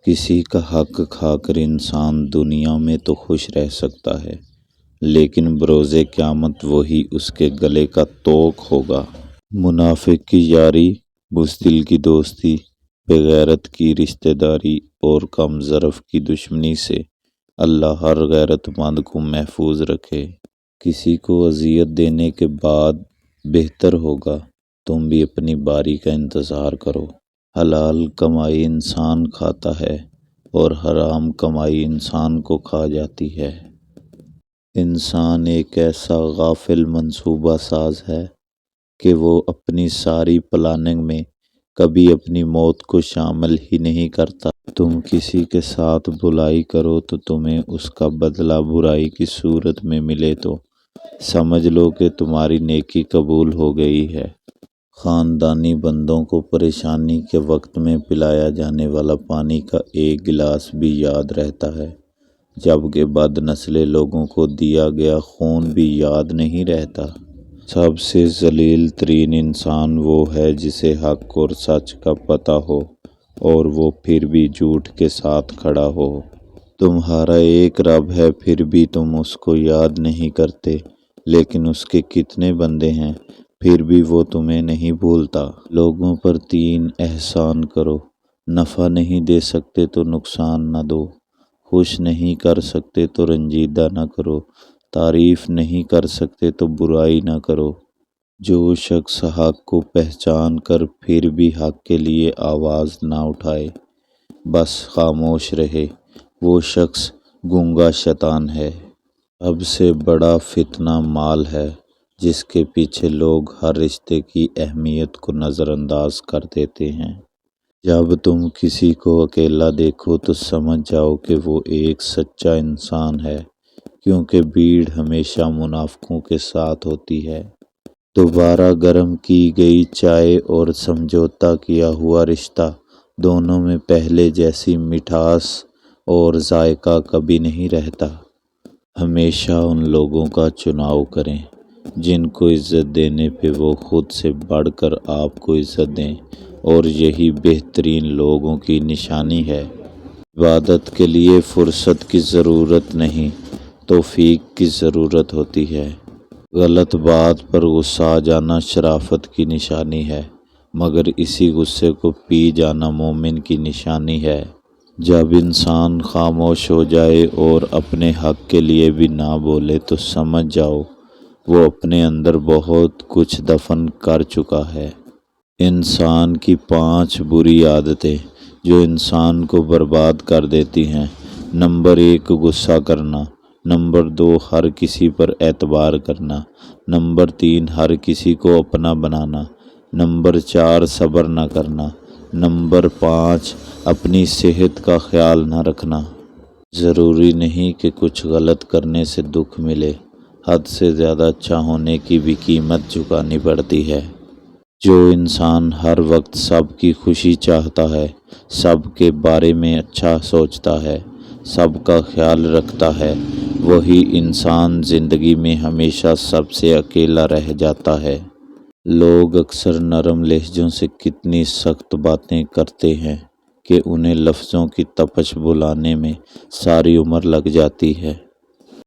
کسی کا حق کھا کر انسان دنیا میں تو خوش رہ سکتا ہے، لیکن بروز قیامت وہی اس کے گلے کا توق ہوگا۔ منافق کی یاری، بزدل کی دوستی، بے غیرت کی رشتہ داری اور کم ظرف کی دشمنی سے اللہ ہر غیرت مند کو محفوظ رکھے۔ کسی کو اذیت دینے کے بعد بہتر ہوگا تم بھی اپنی باری کا انتظار کرو۔ حلال کمائی انسان کھاتا ہے اور حرام کمائی انسان کو کھا جاتی ہے۔ انسان ایک ایسا غافل منصوبہ ساز ہے کہ وہ اپنی ساری پلاننگ میں کبھی اپنی موت کو شامل ہی نہیں کرتا۔ تم کسی کے ساتھ بلائی کرو تو تمہیں اس کا بدلہ برائی کی صورت میں ملے تو سمجھ لو کہ تمہاری نیکی قبول ہو گئی ہے۔ خاندانی بندوں کو پریشانی کے وقت میں پلایا جانے والا پانی کا ایک گلاس بھی یاد رہتا ہے، جبکہ بد نسلے لوگوں کو دیا گیا خون بھی یاد نہیں رہتا۔ سب سے ذلیل ترین انسان وہ ہے جسے حق اور سچ کا پتہ ہو اور وہ پھر بھی جھوٹ کے ساتھ کھڑا ہو۔ تمہارا ایک رب ہے پھر بھی تم اس کو یاد نہیں کرتے، لیکن اس کے کتنے بندے ہیں پھر بھی وہ تمہیں نہیں بھولتا۔ لوگوں پر 3 احسان کرو، نفع نہیں دے سکتے تو نقصان نہ دو، خوش نہیں کر سکتے تو رنجیدہ نہ کرو، تعریف نہیں کر سکتے تو برائی نہ کرو۔ جو شخص حق کو پہچان کر پھر بھی حق کے لیے آواز نہ اٹھائے، بس خاموش رہے، وہ شخص گونگا شیطان ہے۔ سب سے بڑا فتنہ مال ہے، جس کے پیچھے لوگ ہر رشتے کی اہمیت کو نظر انداز کر دیتے ہیں۔ جب تم کسی کو اکیلا دیکھو تو سمجھ جاؤ کہ وہ ایک سچا انسان ہے، کیونکہ بھیڑ ہمیشہ منافقوں کے ساتھ ہوتی ہے۔ دوبارہ گرم کی گئی چائے اور سمجھوتا کیا ہوا رشتہ، دونوں میں پہلے جیسی مٹھاس اور ذائقہ کبھی نہیں رہتا۔ ہمیشہ ان لوگوں کا چناؤ کریں جن کو عزت دینے پہ وہ خود سے بڑھ کر آپ کو عزت دیں، اور یہی بہترین لوگوں کی نشانی ہے۔ عبادت کے لیے فرصت کی ضرورت نہیں، توفیق کی ضرورت ہوتی ہے۔ غلط بات پر غصہ آ جانا شرافت کی نشانی ہے، مگر اسی غصے کو پی جانا مومن کی نشانی ہے۔ جب انسان خاموش ہو جائے اور اپنے حق کے لیے بھی نہ بولے تو سمجھ جاؤ وہ اپنے اندر بہت کچھ دفن کر چکا ہے۔ انسان کی 5 بری عادتیں جو انسان کو برباد کر دیتی ہیں۔ نمبر 1 غصہ کرنا، نمبر 2 ہر کسی پر اعتبار کرنا، نمبر 3 ہر کسی کو اپنا بنانا، نمبر 4 صبر نہ کرنا، نمبر 5 اپنی صحت کا خیال نہ رکھنا۔ ضروری نہیں کہ کچھ غلط کرنے سے دکھ ملے، حد سے زیادہ اچھا ہونے کی بھی قیمت چکانی پڑتی ہے۔ جو انسان ہر وقت سب کی خوشی چاہتا ہے، سب کے بارے میں اچھا سوچتا ہے، سب کا خیال رکھتا ہے، وہی انسان زندگی میں ہمیشہ سب سے اکیلا رہ جاتا ہے۔ لوگ اکثر نرم لہجوں سے کتنی سخت باتیں کرتے ہیں کہ انہیں لفظوں کی تپش بھلانے میں ساری عمر لگ جاتی ہے۔